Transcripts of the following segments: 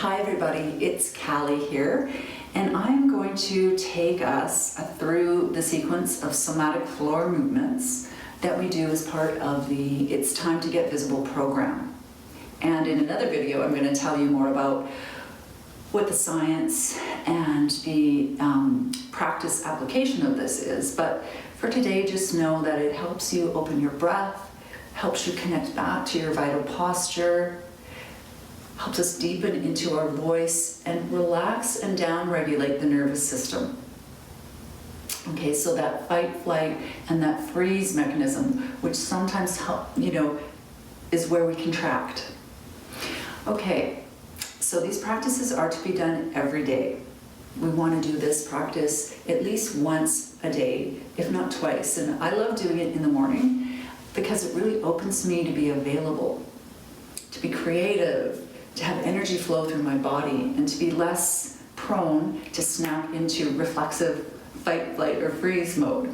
Hi everybody, it's Callie here, and I'm going to take us through the sequence of somatic floor movements that we do as part of the It's Time to Get Visible program. And in another video, I'm going to tell you more about what the science and the practice application of this is. But for today, just know that it helps you open your breath, helps you connect back to your vital posture, helps us deepen into our voice and relax and down-regulate the nervous system. Okay, so that fight, flight, and that freeze mechanism, which sometimes is where we contract. Okay, so these practices are to be done every day. We want to do this practice at least once a day, if not twice. And I love doing it in the morning because it really opens me to be available, to be creative, to have energy flow through my body, and to be less prone to snap into reflexive fight, flight, or freeze mode.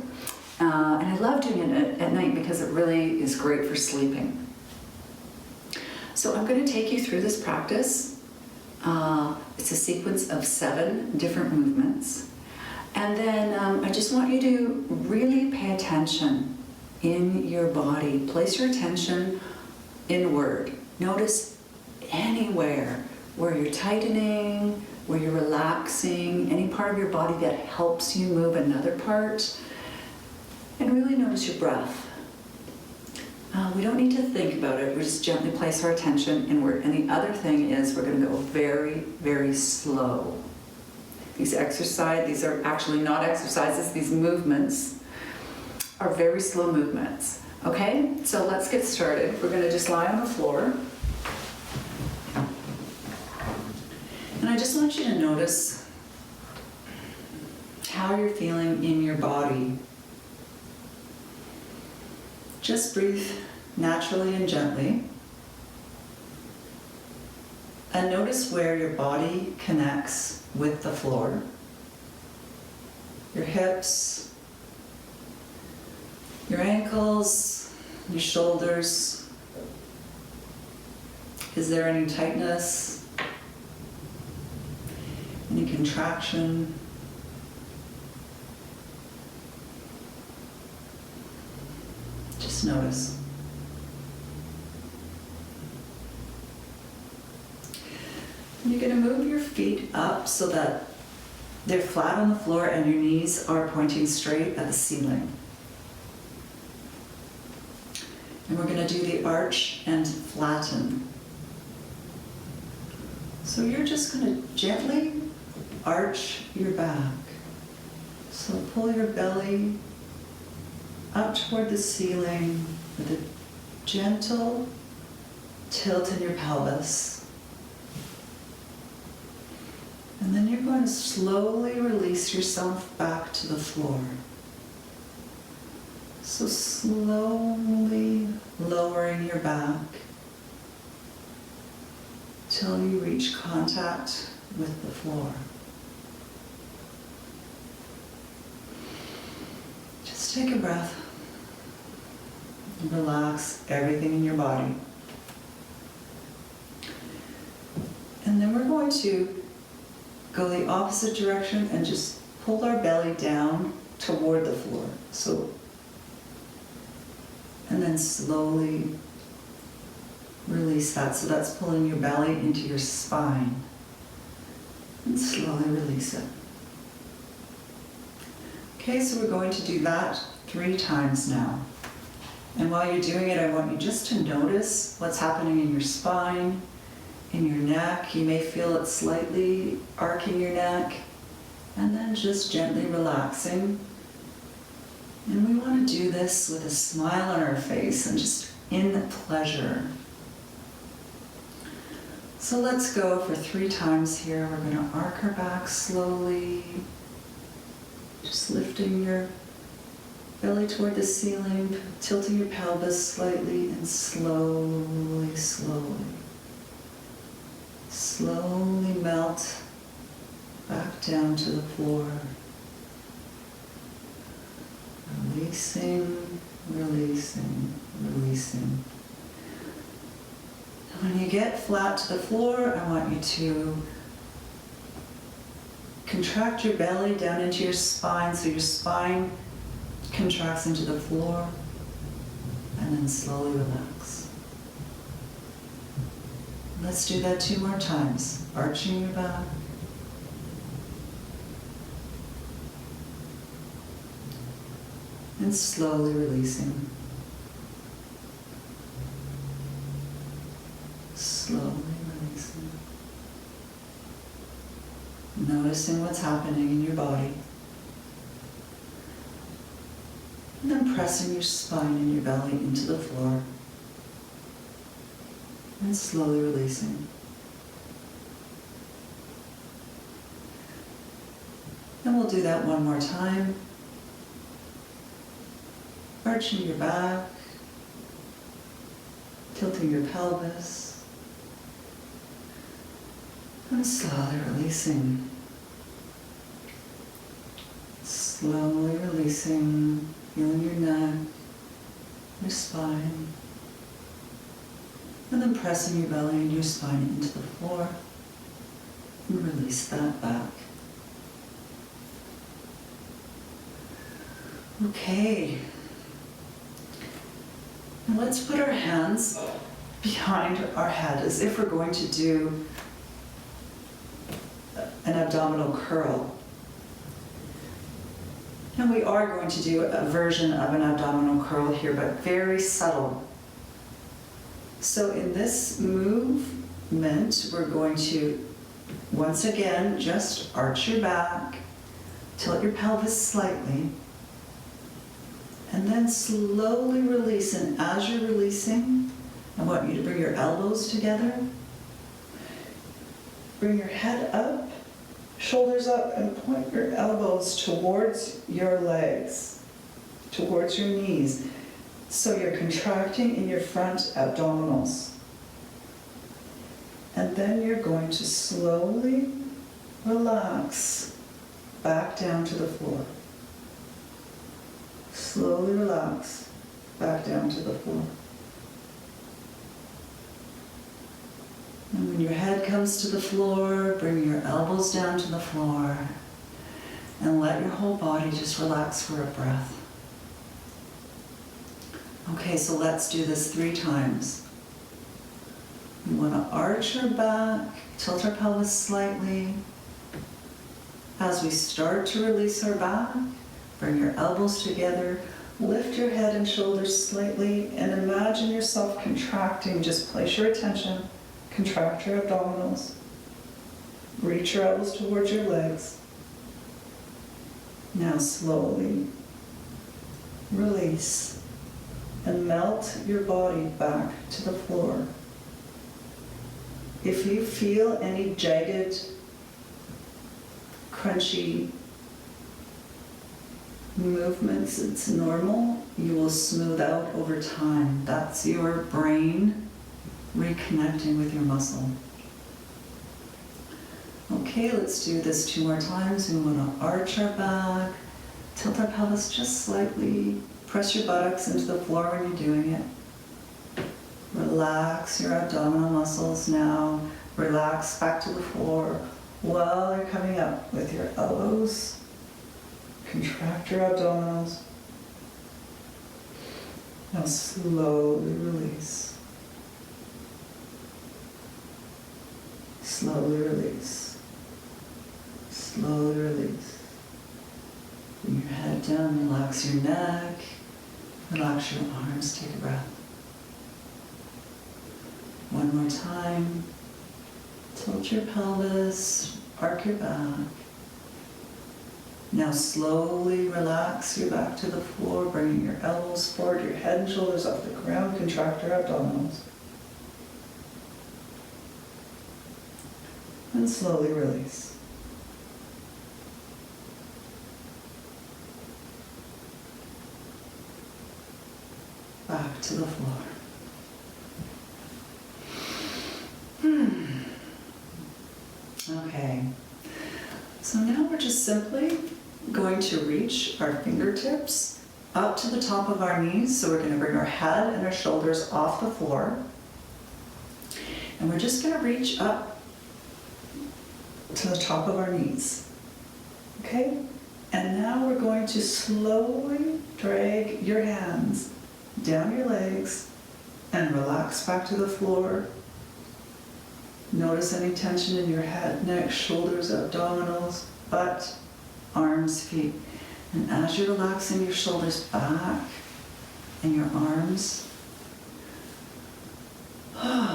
And I love doing it at night because it really is great for sleeping. So I'm going to take you through this practice. It's a sequence of 7 different movements. And then I just want you to really pay attention in your body. Place your attention inward. Notice anywhere where you're tightening, where you're relaxing, any part of your body that helps you move another part. And really notice your breath. We don't need to think about it. We just gently place our attention inward. And the other thing is we're going to go very, very slow. These are actually not exercises. These movements are very slow movements. Okay, so let's get started. We're going to just lie on the floor. And I just want you to notice how you're feeling in your body. Just breathe naturally and gently. And notice where your body connects with the floor. Your hips, your ankles, your shoulders. Is there any tightness? Any contraction? Just notice. And you're going to move your feet up so that they're flat on the floor and your knees are pointing straight at the ceiling. And we're going to do the arch and flatten. So you're just going to gently arch your back. So pull your belly up toward the ceiling with a gentle tilt in your pelvis. And then you're going to slowly release yourself back to the floor. So slowly lowering your back till you reach contact with the floor. Just take a breath and relax everything in your body. And then we're going to go the opposite direction and just pull our belly down toward the floor. And then slowly release that. So that's pulling your belly into your spine. And slowly release it. Okay, so we're going to do that 3 times now. And while you're doing it, I want you just to notice what's happening in your spine, in your neck. You may feel it slightly arcing your neck, and then just gently relaxing. And we want to do this with a smile on our face and just in pleasure. So let's go for 3 times here. We're going to arc our back slowly, just lifting your belly toward the ceiling, tilting your pelvis slightly, and slowly, slowly melt back down to the floor. Releasing, releasing, releasing. When you get flat to the floor, I want you to contract your belly down into your spine so your spine contracts into the floor, and then slowly relax. Let's do that 2 more times. Arching your back. And slowly releasing. Slowly releasing. Noticing what's happening in your body. And then pressing your spine and your belly into the floor. And slowly releasing. And we'll do that 1 more time. Arching your back, tilting your pelvis, and slowly releasing. Slowly releasing, feeling your neck, your spine, and then pressing your belly and your spine into the floor, and release that back. Okay. Now let's put our hands behind our head as if we're going to do an abdominal curl. And we are going to do a version of an abdominal curl here, but very subtle. So in this movement, we're going to, once again, just arch your back, tilt your pelvis slightly, and then slowly release. And as you're releasing, I want you to bring your elbows together. Bring your head up, shoulders up, and point your elbows towards your legs, towards your knees. So you're contracting in your front abdominals. And then you're going to slowly relax back down to the floor. Slowly relax back down to the floor. And when your head comes to the floor, bring your elbows down to the floor and let your whole body just relax for a breath. Okay, so let's do this 3 times. We want to arch our back, tilt our pelvis slightly. As we start to release our back, bring your elbows together, lift your head and shoulders slightly, and imagine yourself contracting. Just place your attention, contract your abdominals, reach your elbows towards your legs. Now slowly release and melt your body back to the floor. If you feel any jagged, crunchy movements, it's normal. You will smooth out over time. That's your brain reconnecting with your muscle. Okay, let's do this 2 more times. We want to arch our back, tilt our pelvis just slightly, press your buttocks into the floor when you're doing it. Relax your abdominal muscles now. Relax back to the floor while you're coming up with your elbows. Contract your abdominals. Now slowly release. Slowly release. Slowly release. Bring your head down, relax your neck, relax your arms, take a breath. 1 more time. Tilt your pelvis, arc your back. Now slowly relax your back to the floor, bringing your elbows forward, your head and shoulders off the ground, contract your abdominals. And slowly release. Back to the floor. Okay. So now we're just simply going to reach our fingertips up to the top of our knees. So we're going to bring our head and our shoulders off the floor. And we're just gonna reach up to the top of our knees. Okay? And now we're going to slowly drag your hands down your legs and relax back to the floor. Notice any tension in your head, neck, shoulders, abdominals, butt, arms, feet. And as you're relaxing your shoulders back and your arms,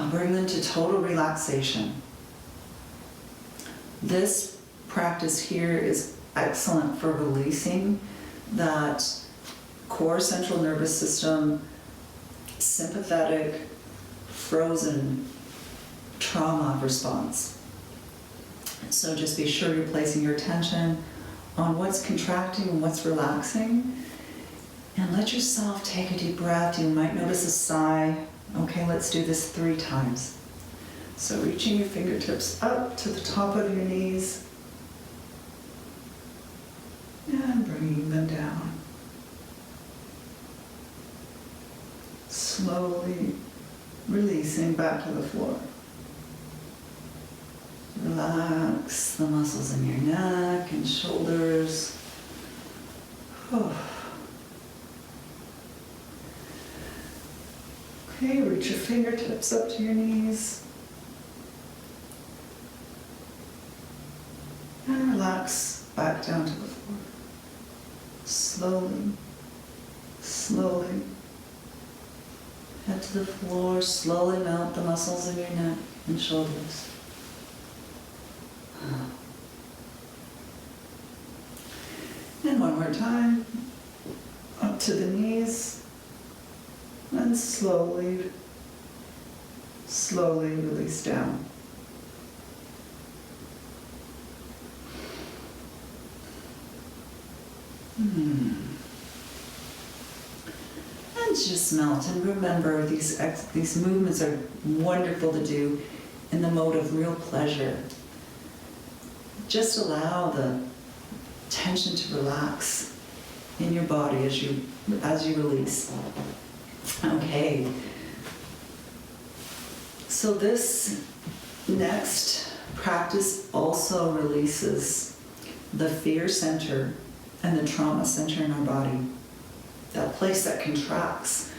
bring them to total relaxation. This practice here is excellent for releasing that core central nervous system, sympathetic, frozen trauma response. So just be sure you're placing your attention on what's contracting and what's relaxing, and let yourself take a deep breath. You might notice a sigh. Okay, let's do this 3 times. So reaching your fingertips up to the top of your knees and bringing them down. Slowly releasing back to the floor. Relax the muscles in your neck and shoulders. Okay, reach your fingertips up to your knees. And relax back down to the floor. Slowly, slowly. Head to the floor, slowly melt the muscles in your neck and shoulders. And one more time, up to the knees, and slowly, slowly release down. And just melt, and remember these movements are wonderful to do in the mode of real pleasure. Just allow the tension to relax in your body as you release. Okay. So this next practice also releases the fear center and the trauma center in our body. That place that contracts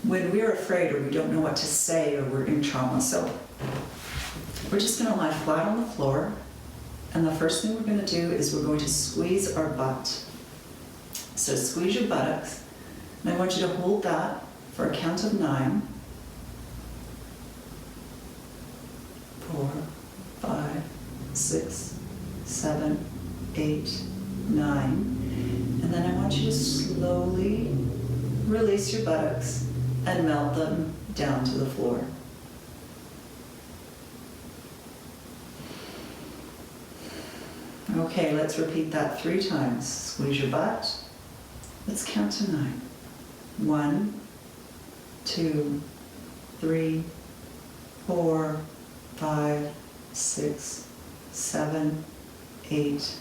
when we're afraid or we don't know what to say or we're in trauma. So we're just going to lie flat on the floor, and the first thing we're going to do is we're going to squeeze our butt. So squeeze your buttocks, and I want you to hold that for a count of 9. 4, 5, 6, 7, 8, 9. And then I want you to slowly release your buttocks and melt them down to the floor. Okay, let's repeat that 3 times. Squeeze your butt. Let's count to 9. 1, 2, 3, 4, 5, 6, 7, 8,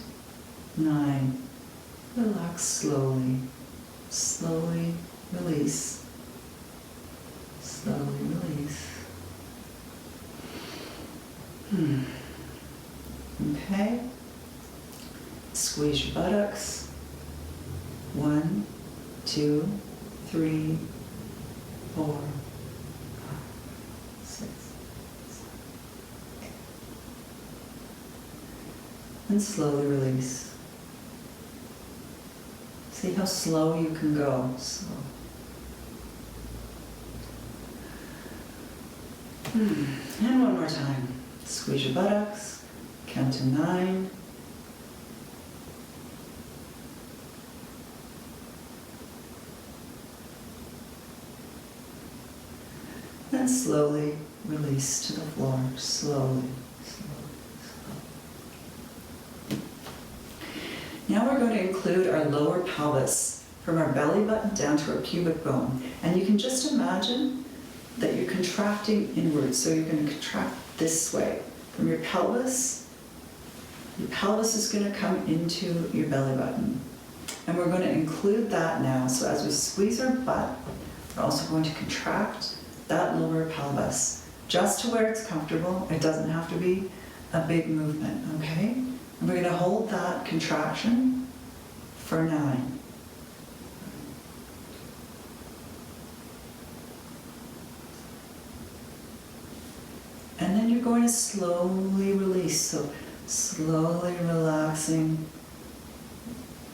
9. Relax slowly. Slowly release. Slowly release. Okay. Squeeze your buttocks. 1, 2, 3, 4, 5, 6, 7, 8. And slowly release. See how slow you can go. Slow. And one more time. Squeeze your buttocks. Count to 9. And slowly release to the floor. Slowly, slowly, slowly. Now we're going to include our lower pelvis from our belly button down to our pubic bone. And you can just imagine that you're contracting inwards. So you're going to contract this way. From your pelvis is going to come into your belly button. And we're going to include that now. So as we squeeze our butt, we're also going to contract that lower pelvis, just to where it's comfortable. It doesn't have to be a big movement, okay? And we're going to hold that contraction for 9. And then you're going to slowly release. So slowly relaxing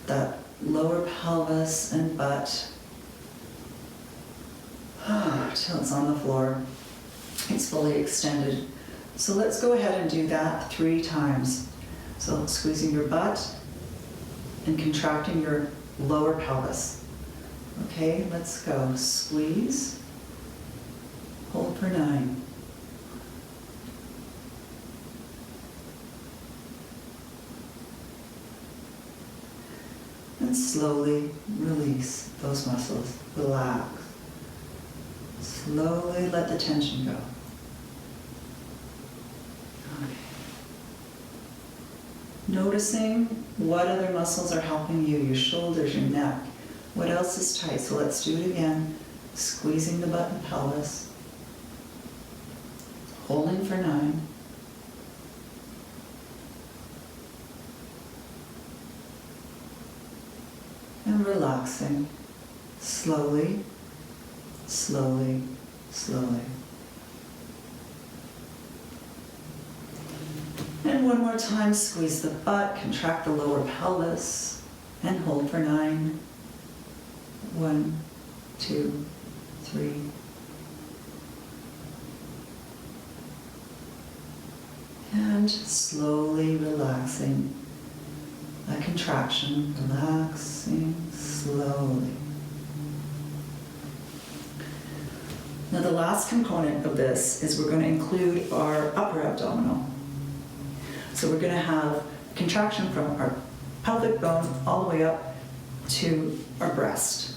that lower pelvis and butt till it's on the floor. It's fully extended. So let's go ahead and do that 3 times. So squeezing your butt and contracting your lower pelvis. Okay, let's go. Squeeze. Hold for 9. And slowly release those muscles. Relax. Slowly let the tension go. Okay. Noticing what other muscles are helping you, your shoulders, your neck. What else is tight? So let's do it again. Squeezing the butt and pelvis. Holding for 9. And relaxing, slowly, slowly, slowly. And one more time, squeeze the butt, contract the lower pelvis, and hold for 9. 1, 2, 3. And slowly relaxing. A contraction, relaxing slowly. Now the last component of this is we're going to include our upper abdominal. So we're going to have contraction from our pelvic bone all the way up to our breast,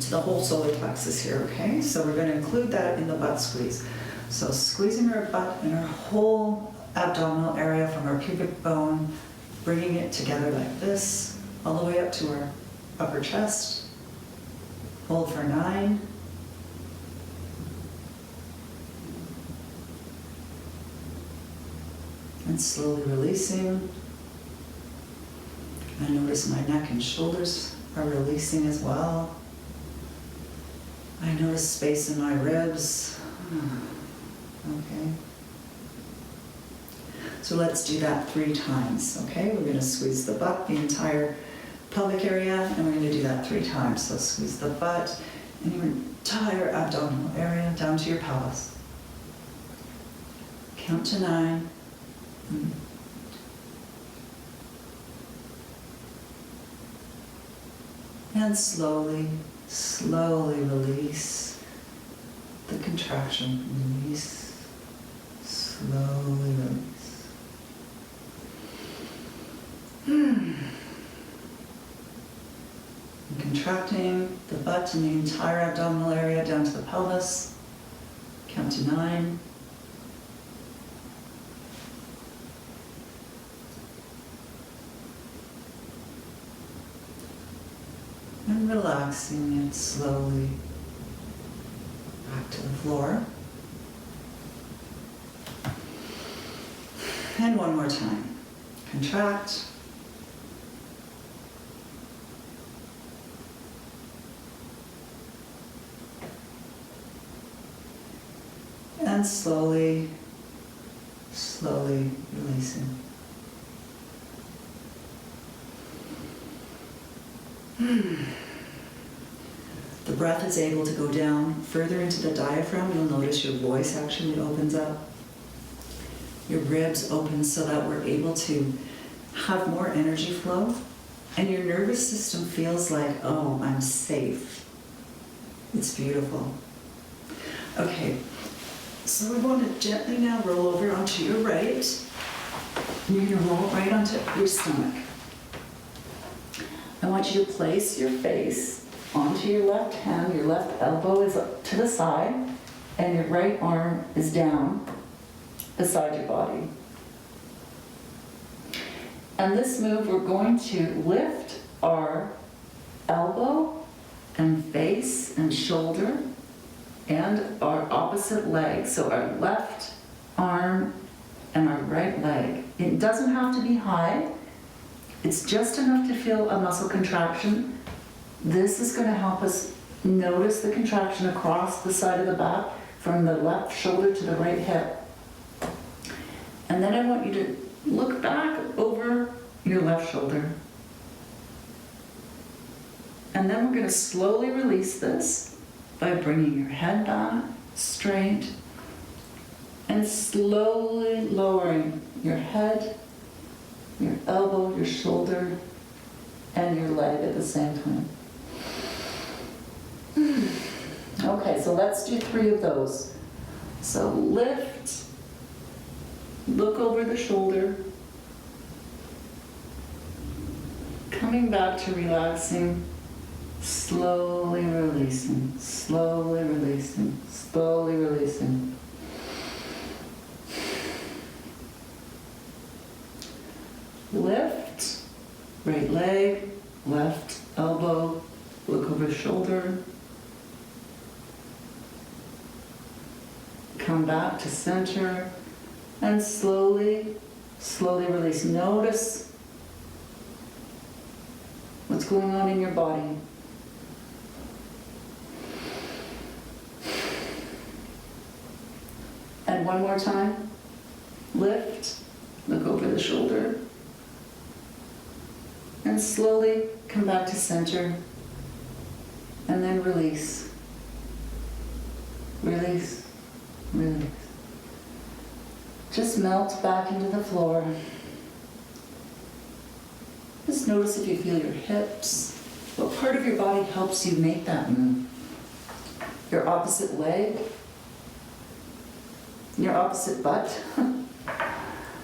to the whole solar plexus here, okay? So we're going to include that in the butt squeeze. So squeezing our butt and our whole abdominal area from our pubic bone, bringing it together like this, all the way up to our upper chest. Hold for 9. And slowly releasing. I notice my neck and shoulders are releasing as well. I notice space in my ribs. Okay. So let's do that 3 times, okay? We're going to squeeze the butt, the entire pelvic area, and we're going to do that 3 times. So squeeze the butt and your entire abdominal area down to your pelvis. Count to 9. And slowly, slowly release the contraction. Release, slowly release. And contracting the butt and the entire abdominal area down to the pelvis. Count to 9. And relaxing it slowly back to the floor. And one more time. Contract. And slowly, slowly releasing. The breath is able to go down further into the diaphragm. You'll notice your voice actually opens up. Your ribs open so that we're able to have more energy flow. And your nervous system feels like, oh, I'm safe. It's beautiful. Okay, so we want to gently now roll over onto your right. You're going to roll right onto your stomach. I want you to place your face onto your left hand. Your left elbow is up to the side, and your right arm is down beside your body. And this move, we're going to lift our elbow and face and shoulder and our opposite leg. So our left arm and our right leg. It doesn't have to be high. It's just enough to feel a muscle contraction. This is going to help us notice the contraction across the side of the back from the left shoulder to the right hip. And then I want you to look back over your left shoulder. And then we're going to slowly release this by bringing your head back straight and slowly lowering your head, your elbow, your shoulder, and your leg at the same time. Okay, so let's do 3 of those. So lift, look over the shoulder, coming back to relaxing, slowly releasing, slowly releasing, slowly releasing. Lift, right leg, left elbow, look over shoulder. Come back to center and slowly, slowly release. Notice what's going on in your body. And one more time. Lift, look over the shoulder. And slowly come back to center. And then release. Release. Release. Just melt back into the floor. Just notice if you feel your hips. What part of your body helps you make that move? Your opposite leg? Your opposite butt?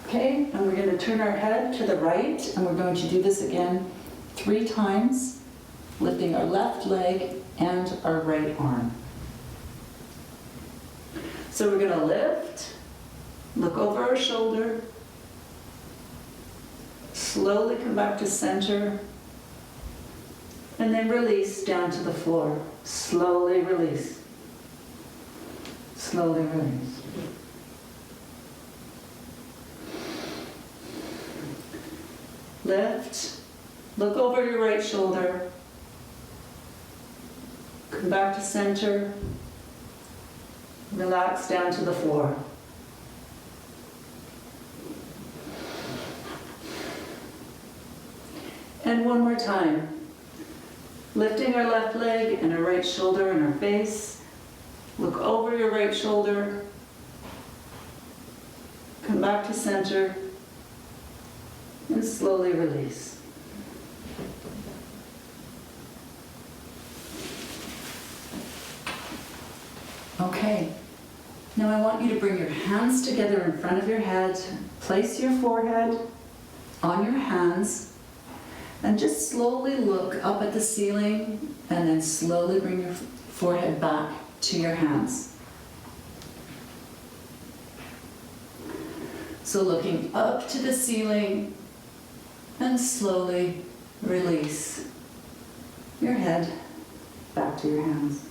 Okay, and we're going to turn our head to the right, and we're going to do this again 3 times, lifting our left leg and our right arm. So we're going to lift, look over our shoulder, slowly come back to center, and then release down to the floor. Slowly release. Slowly release. Lift, look over your right shoulder, come back to center, relax down to the floor. And one more time, lifting our left leg and our right shoulder and our face, look over your right shoulder, come back to center, and slowly release. Okay, now I want you to bring your hands together in front of your head, place your forehead on your hands, and just slowly look up at the ceiling, and then slowly bring your forehead back to your hands. So looking up to the ceiling, and slowly release your head back to your hands.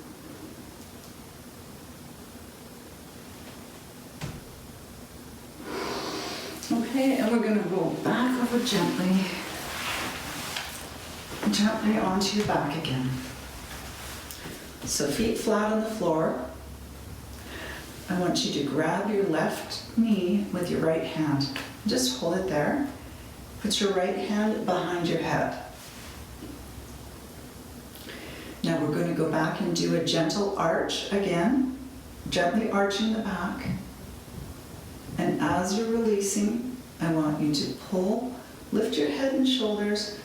Okay, and we're going to roll back over gently onto your back again. So feet flat on the floor. I want you to grab your left knee with your right hand. Just hold it there. Put your right hand behind your head. Now we're going to go back and do a gentle arch again, gently arching the back. And as you're releasing, I want you to pull, lift your head and shoulders,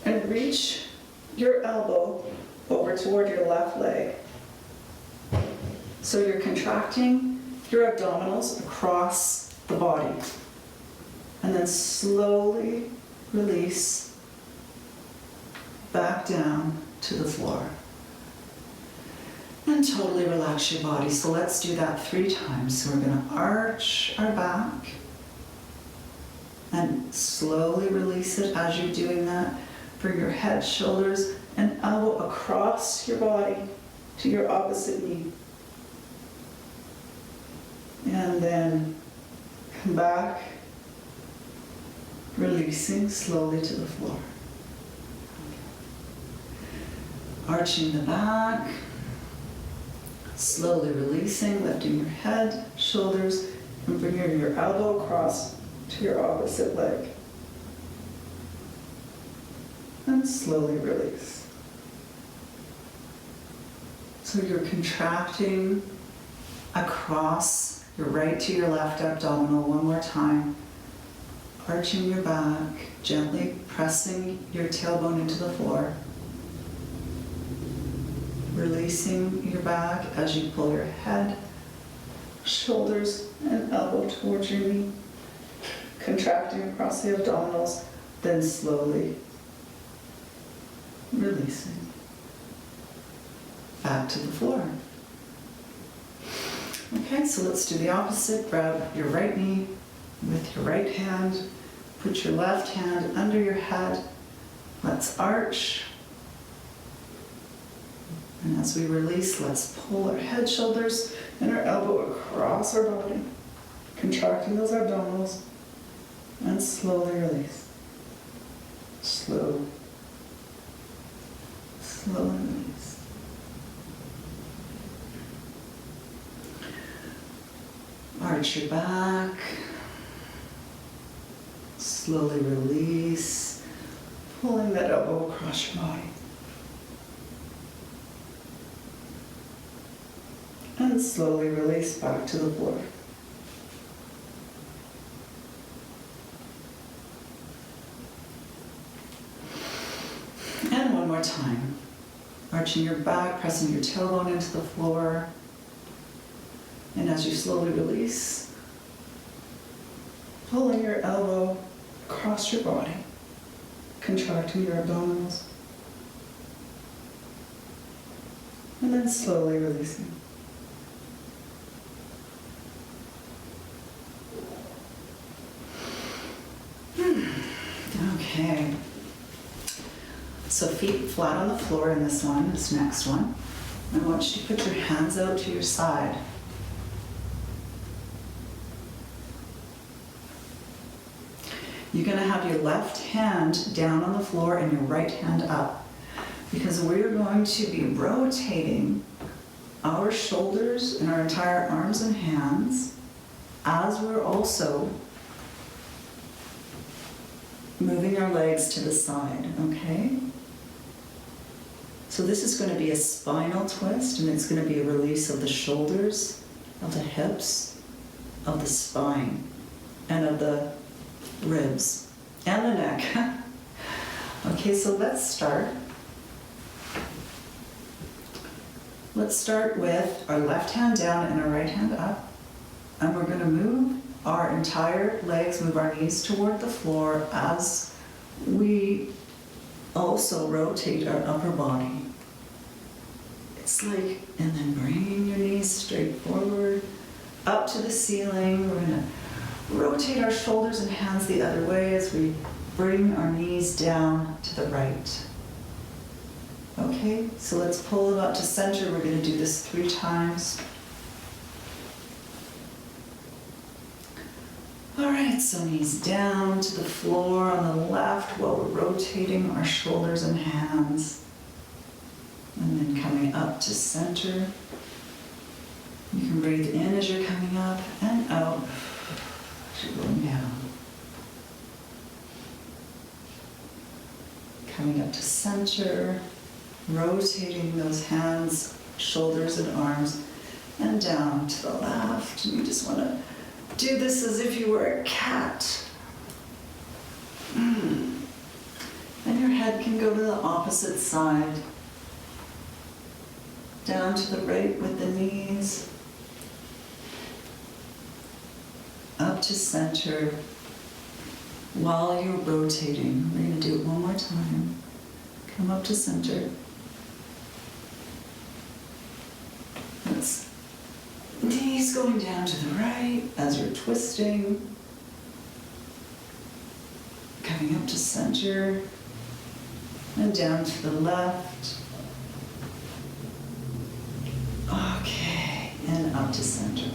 and reach your elbow over toward your left leg. So you're contracting your abdominals across the body. And then slowly release back down to the floor. And totally relax your body. So let's do that 3 times. So we're going to arch our back and slowly release it as you're doing that. Bring your head, shoulders, and elbow across your body to your opposite knee. And then come back, releasing slowly to the floor. Arching the back, slowly releasing, lifting your head, shoulders, and bringing your elbow across to your opposite leg. And slowly release. So you're contracting across your right to your left abdominal one more time. Arching your back, gently pressing your tailbone into the floor. Releasing your back as you pull your head, shoulders, and elbow towards your knee. Contracting across the abdominals, then slowly releasing. Back to the floor. Okay, so let's do the opposite. Grab your right knee with your right hand. Put your left hand under your head. Let's arch. And as we release, let's pull our head, shoulders, and our elbow across our body. Contracting those abdominals. And slowly release. Slow. Slowly release. Arch your back. Slowly release. Pulling that elbow across your body. And slowly release back to the floor. And one more time. Arching your back, pressing your tailbone into the floor. And as you slowly release, pulling your elbow across your body, contracting your abdominals. And then slowly releasing. Okay. So feet flat on the floor in this next one. I want you to put your hands out to your side. You're going to have your left hand down on the floor and your right hand up, because we're going to be rotating our shoulders and our entire arms and hands as we're also moving our legs to the side, okay? So this is going to be a spinal twist, and it's going to be a release of the shoulders, of the hips, of the spine, and of the ribs, and the neck. Okay, so let's start. Let's start with our left hand down and our right hand up. And we're going to move our entire legs, move our knees toward the floor as we also rotate our upper body. It's like, and then bringing your knees straight forward, up to the ceiling. We're going to rotate our shoulders and hands the other way as we bring our knees down to the right. Okay, so let's pull them up to center. We're going to do this 3 times. All right, so knees down to the floor on the left while we're rotating our shoulders and hands. And then coming up to center. You can breathe in as you're coming up and out as you're going down. Coming up to center, rotating those hands, shoulders and arms, and down to the left. And you just want to do this as if you were a cat. And your head can go to the opposite side. Down to the right with the knees. Up to center. While you're rotating, we're going to do it one more time. Come up to center. Let's knees going down to the right as you're twisting. Coming up to center. And down to the left. Okay, and up to center.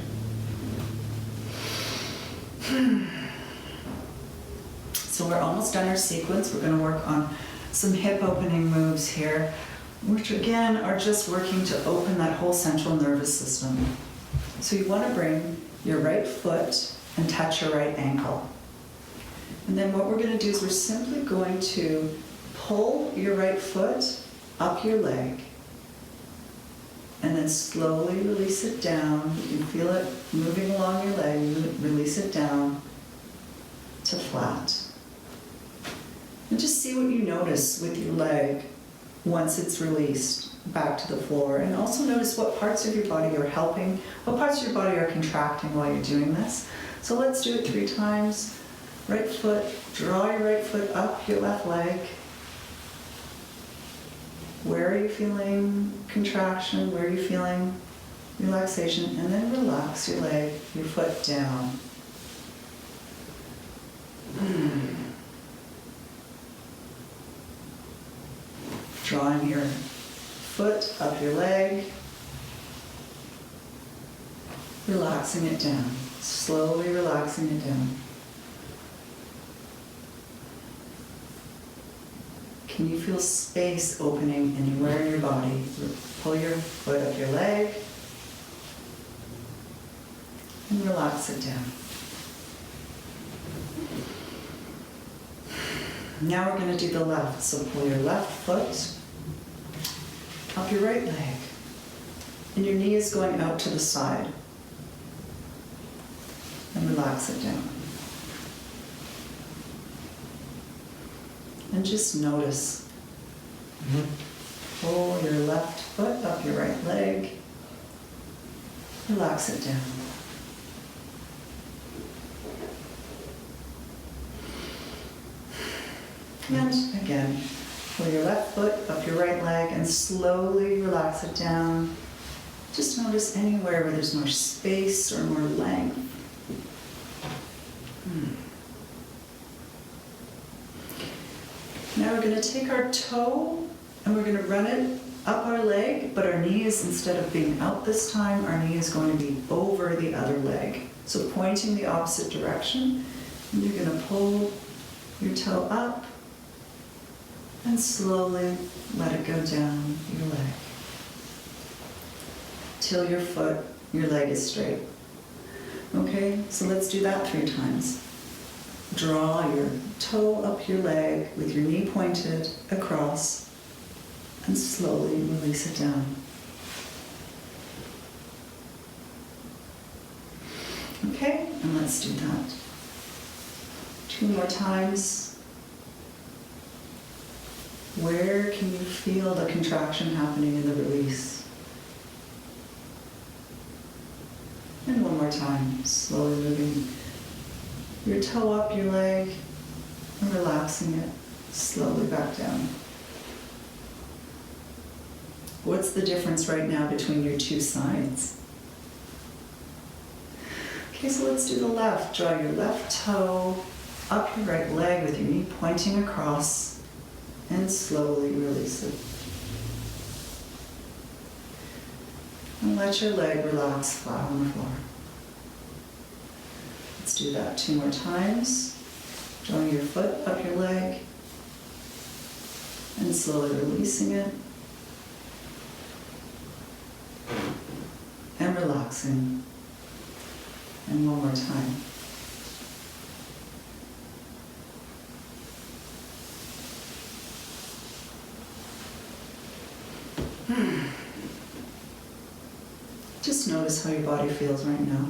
So we're almost done our sequence. We're going to work on some hip opening moves here, which again are just working to open that whole central nervous system. So you want to bring your right foot and touch your right ankle. And then what we're going to do is we're simply going to pull your right foot up your leg and then slowly release it down. You can feel it moving along your leg. Release it down to flat. And just see what you notice with your leg once it's released back to the floor. And also notice what parts of your body are helping, what parts of your body are contracting while you're doing this. So let's do it 3 times. Right foot, draw your right foot up your left leg. Where are you feeling contraction? Where are you feeling relaxation? And then relax your leg, your foot down. Drawing your foot up your leg, relaxing it down, slowly relaxing it down. Can you feel space opening anywhere in your body? Pull your foot up your leg and relax it down. Now we're going to do the left. So pull your left foot up your right leg. And your knee is going out to the side. And relax it down. And just notice. Pull your left foot up your right leg. Relax it down. And again, pull your left foot up your right leg and slowly relax it down. Just notice anywhere where there's more space or more length. Now we're going to take our toe and we're going to run it up our leg, but our knee is, instead of being out this time, our knee is going to be over the other leg. So pointing the opposite direction, and you're going to pull your toe up and slowly let it go down your leg till your leg is straight. Okay, so let's do that 3 times. Draw your toe up your leg with your knee pointed across and slowly release it down. Okay, and let's do that 2 more times. Where can you feel the contraction happening in the release? And 1 more time, slowly moving your toe up your leg and relaxing it slowly back down. What's the difference right now between your 2 sides? Okay, so let's do the left. Draw your left toe up your right leg with your knee pointing across and slowly release it. And let your leg relax flat on the floor. Let's do that 2 more times. Drawing your foot up your leg and slowly releasing it. And relaxing. And 1 more time. Just notice how your body feels right now.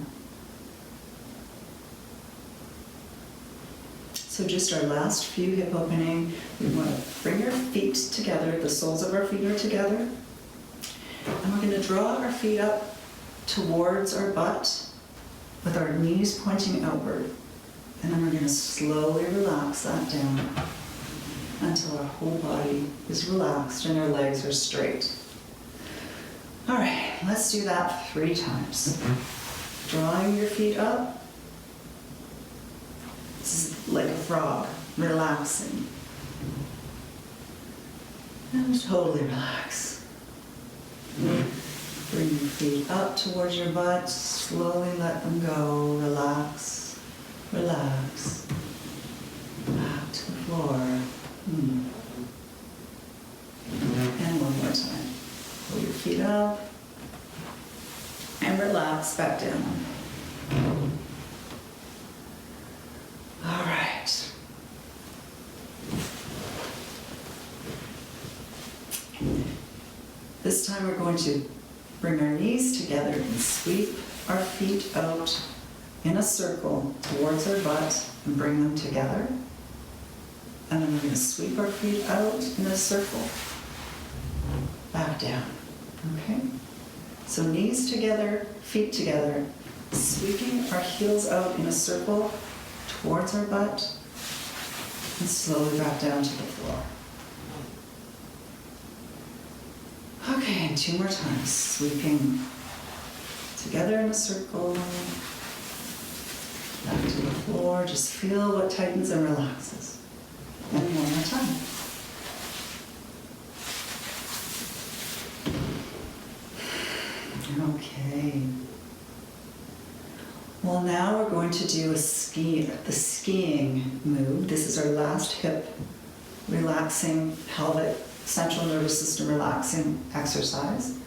So just our last few hip opening. We want to bring our feet together, the soles of our feet are together. And we're going to draw our feet up towards our butt with our knees pointing outward. And then we're going to slowly relax that down until our whole body is relaxed and our legs are straight. All right, let's do that 3 times. Drawing your feet up. This is like a frog, relaxing. And totally relax. Bring your feet up towards your butt. Slowly let them go, relax. Relax. Back to the floor. And one more time. Pull your feet up. And relax back down. All right. This time we're going to bring our knees together and sweep our feet out in a circle towards our butt and bring them together. And then we're going to sweep our feet out in a circle, back down, okay? So knees together, feet together, sweeping our heels out in a circle towards our butt and slowly back down to the floor. Okay, and 2 more times, sweeping together in a circle, back to the floor, just feel what tightens and relaxes. And one more time. Okay. Well, now we're going to do the skiing move. This is our last hip relaxing, pelvic, central nervous system relaxing exercise.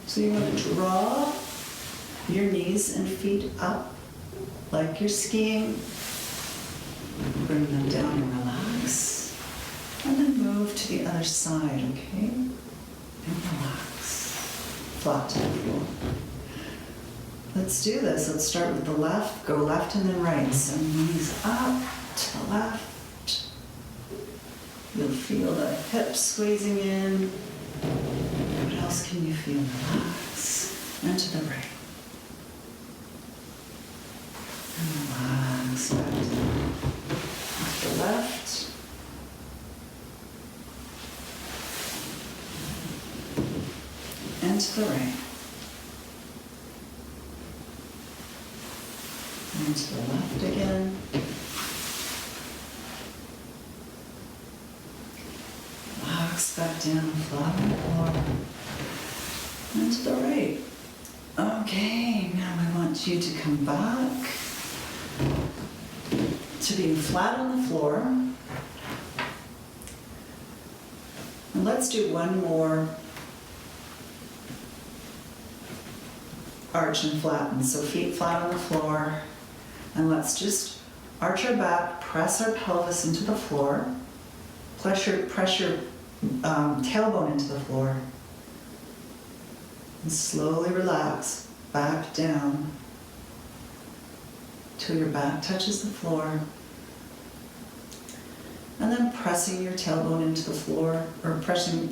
So you're going to draw your knees and feet up like you're skiing. Bring them down and relax. And then move to the other side, okay? And relax. Flat to the floor. Let's do this. Let's start with the left. Go left and then right. So knees up to the left. You'll feel the hips squeezing in. What else can you feel? Relax. And to the right. And relax. Back to the left. And to the right. And to the left again. Relax back down, flat on the floor. And to the right. Okay, now I want you to come back to being flat on the floor. And let's do one more arch and flatten. So feet flat on the floor. And let's just arch our back, press our pelvis into the floor, pressure tailbone into the floor, and slowly relax back down till your back touches the floor. And then pressing your tailbone into the floor, or pressing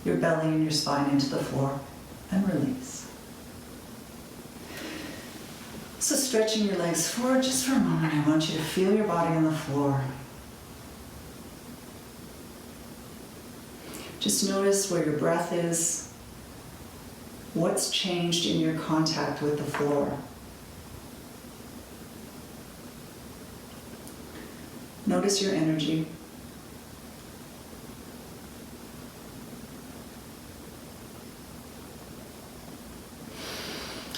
your belly and your spine into the floor, and release. So stretching your legs forward just for a moment, I want you to feel your body on the floor. Just notice where your breath is, what's changed in your contact with the floor. Notice your energy.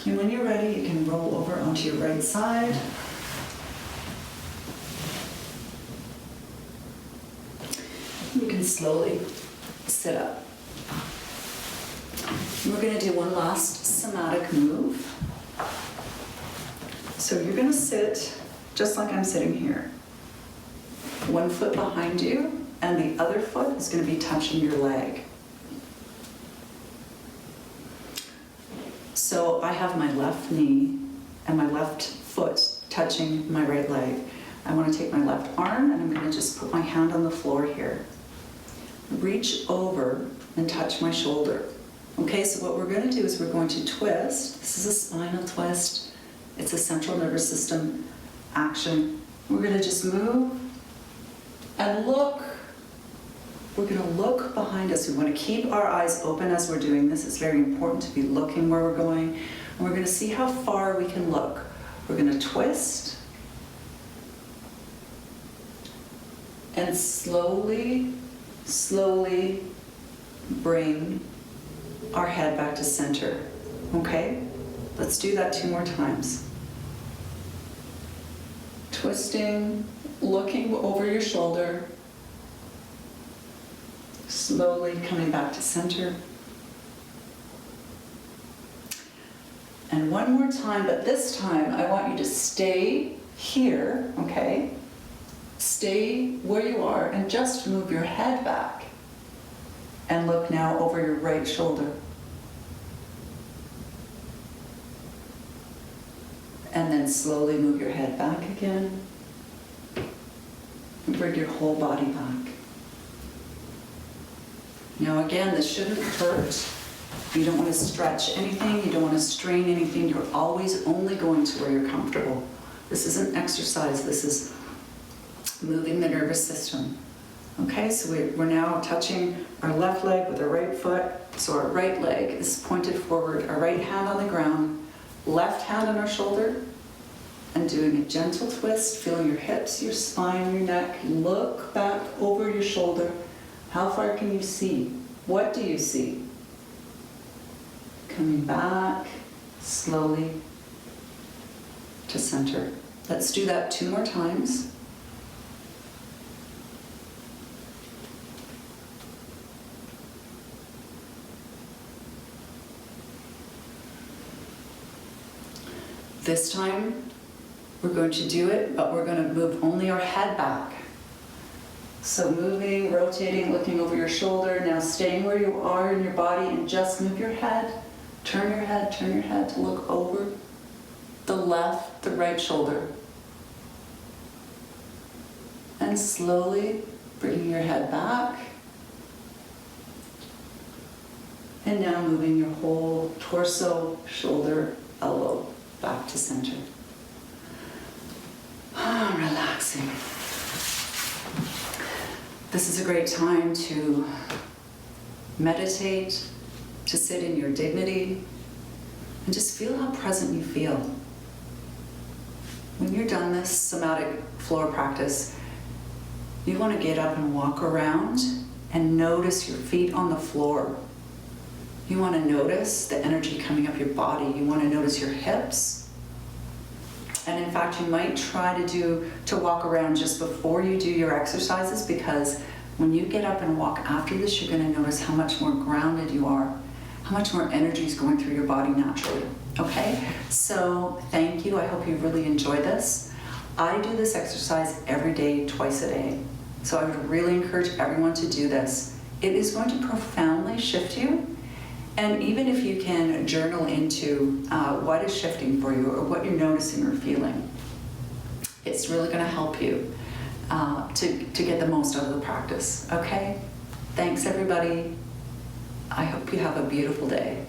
And when you're ready, you can roll over onto your right side. You can slowly sit up. And we're going to do one last somatic move. So you're going to sit just like I'm sitting here. One foot behind you, and the other foot is going to be touching your leg. So I have my left knee and my left foot touching my right leg. I want to take my left arm and I'm going to just put my hand on the floor here. Reach over and touch my shoulder. Okay, so what we're going to do is we're going to twist. This is a spinal twist. It's a central nervous system action. We're going to just move and look. We're going to look behind us. We want to keep our eyes open as we're doing this. It's very important to be looking where we're going. And we're going to see how far we can look. We're going to twist and slowly, slowly bring our head back to center. Okay? Let's do that 2 more times. Twisting, looking over your shoulder, slowly coming back to center. And one more time, but this time I want you to stay here, okay? Stay where you are and just move your head back. And look now over your right shoulder. And then slowly move your head back again. And bring your whole body back. Now again, this shouldn't hurt. You don't want to stretch anything, you don't want to strain anything. You're always only going to where you're comfortable. This isn't exercise, this is moving the nervous system. Okay, so we're now touching our left leg with our right foot. So our right leg is pointed forward, our right hand on the ground, left hand on our shoulder, and doing a gentle twist, feeling your hips, your spine, your neck. Look back over your shoulder. How far can you see? What do you see? Coming back slowly to center. Let's do that 2 more times. This time, we're going to do it, but we're going to move only our head back. So moving, rotating, looking over your shoulder, now staying where you are in your body and just move your head. Turn your head to look over the left, the right shoulder. And slowly bringing your head back. And now moving your whole torso, shoulder, elbow back to center. Relaxing. This is a great time to meditate, to sit in your dignity, and just feel how present you feel. When you're done this somatic floor practice, you want to get up and walk around and notice your feet on the floor. You want to notice the energy coming up your body. You want to notice your hips. And in fact, you might try to walk around just before you do your exercises, because when you get up and walk after this, you're going to notice how much more grounded you are, how much more energy is going through your body naturally. Okay? So thank you. I hope you really enjoy this. I do this exercise every day, twice a day. So I would really encourage everyone to do this. It is going to profoundly shift you. And even if you can journal into what is shifting for you or what you're noticing or feeling, it's really going to help you to get the most out of the practice. Okay? Thanks, everybody. I hope you have a beautiful day.